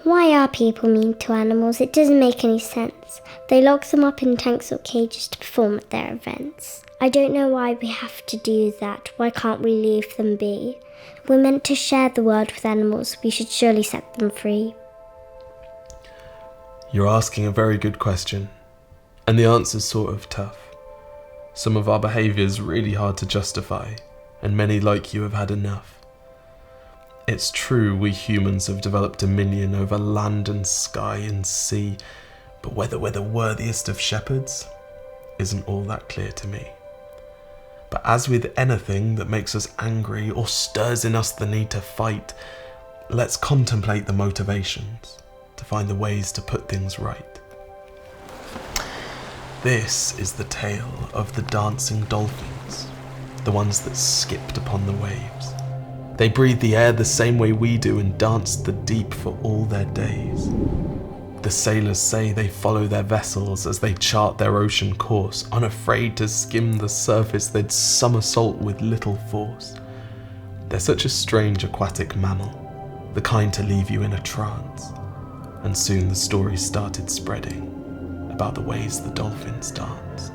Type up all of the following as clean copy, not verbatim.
Why are people mean to animals? It doesn't make any sense. They lock them up in tanks or cages to perform at their events. I don't know why we have to do that. Why can't we leave them be? We're meant to share the world with animals. We should surely set them free. You're asking a very good question, and the answer's sort of tough. Some of our behaviour's really hard to justify, and many like you have had enough. It's true we humans have developed dominion over land and sky and sea, but whether we're the worthiest of shepherds isn't all that clear to me. But as with anything that makes us angry or stirs in us the need to fight, let's contemplate the motivations to find the ways to put things right. This is the tale of the dancing dolphins, the ones that skipped upon the waves. They breathe the air the same way we do and danced the deep for all their days. The sailors say they follow their vessels as they chart their ocean course, unafraid to skim the surface, they'd somersault with little force. They're such a strange aquatic mammal, the kind to leave you in a trance. And soon the story started spreading about the ways the dolphins danced.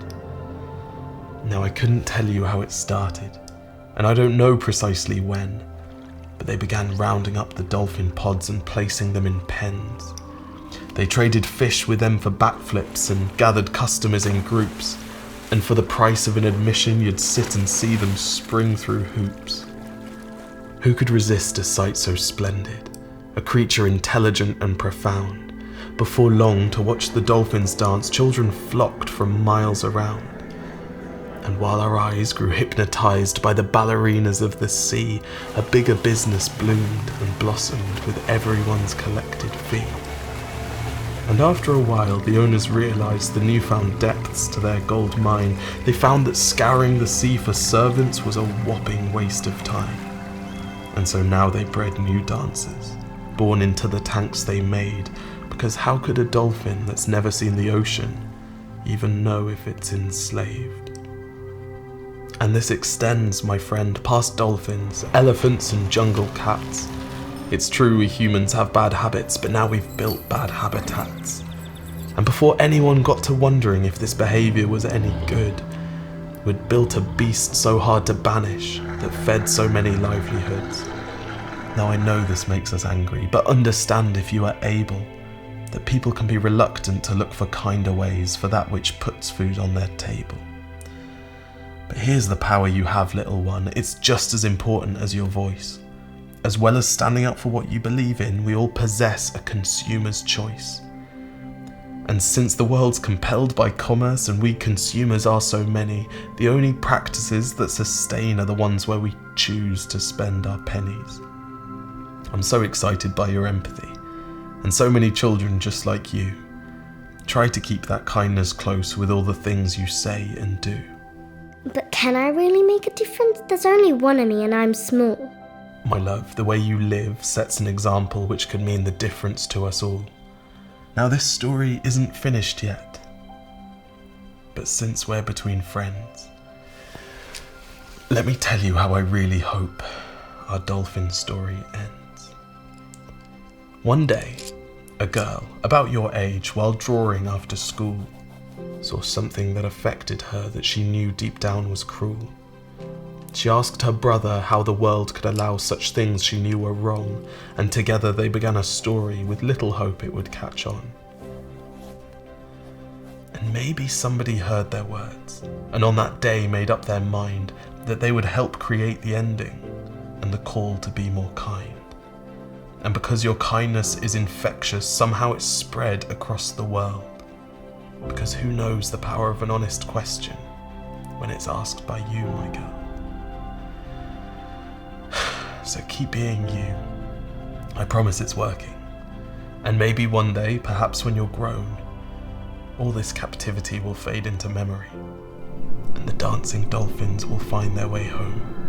Now I couldn't tell you how it started, and I don't know precisely when, but they began rounding up the dolphin pods and placing them in pens. They traded fish with them for backflips and gathered customers in groups, and for the price of an admission you'd sit and see them spring through hoops. Who could resist a sight so splendid, a creature intelligent and profound? Before long, to watch the dolphins dance, children flocked from miles around. And while our eyes grew hypnotized by the ballerinas of the sea, a bigger business bloomed and blossomed with everyone's collected fee. And after a while, the owners realized the newfound depths to their gold mine. They found that scouring the sea for servants was a whopping waste of time. And so now they bred new dancers, born into the tanks they made, because how could a dolphin that's never seen the ocean even know if it's enslaved? And this extends, my friend, past dolphins, elephants and jungle cats. It's true we humans have bad habits, but now we've built bad habitats. And before anyone got to wondering if this behaviour was any good, we'd built a beast so hard to banish that fed so many livelihoods. Now I know this makes us angry, but understand if you are able, that people can be reluctant to look for kinder ways for that which puts food on their table. But here's the power you have, little one. It's just as important as your voice. As well as standing up for what you believe in, we all possess a consumer's choice. And since the world's compelled by commerce and we consumers are so many, the only practices that sustain are the ones where we choose to spend our pennies. I'm so excited by your empathy, and so many children just like you. Try to keep that kindness close with all the things you say and do. But can I really make a difference? There's only one of me and I'm small. My love, the way you live sets an example which could mean the difference to us all. Now this story isn't finished yet, but since we're between friends, let me tell you how I really hope our dolphin story ends. One day, a girl about your age, while drawing after school, saw something that affected her that she knew deep down was cruel. She asked her brother how the world could allow such things she knew were wrong, and together they began a story with little hope it would catch on. And maybe somebody heard their words, and on that day made up their mind that they would help create the ending and the call to be more kind. And because your kindness is infectious, somehow it's spread across the world. Because who knows the power of an honest question when it's asked by you, my girl? So keep being you. I promise it's working. And maybe one day, perhaps when you're grown, all this captivity will fade into memory, and the dancing dolphins will find their way home.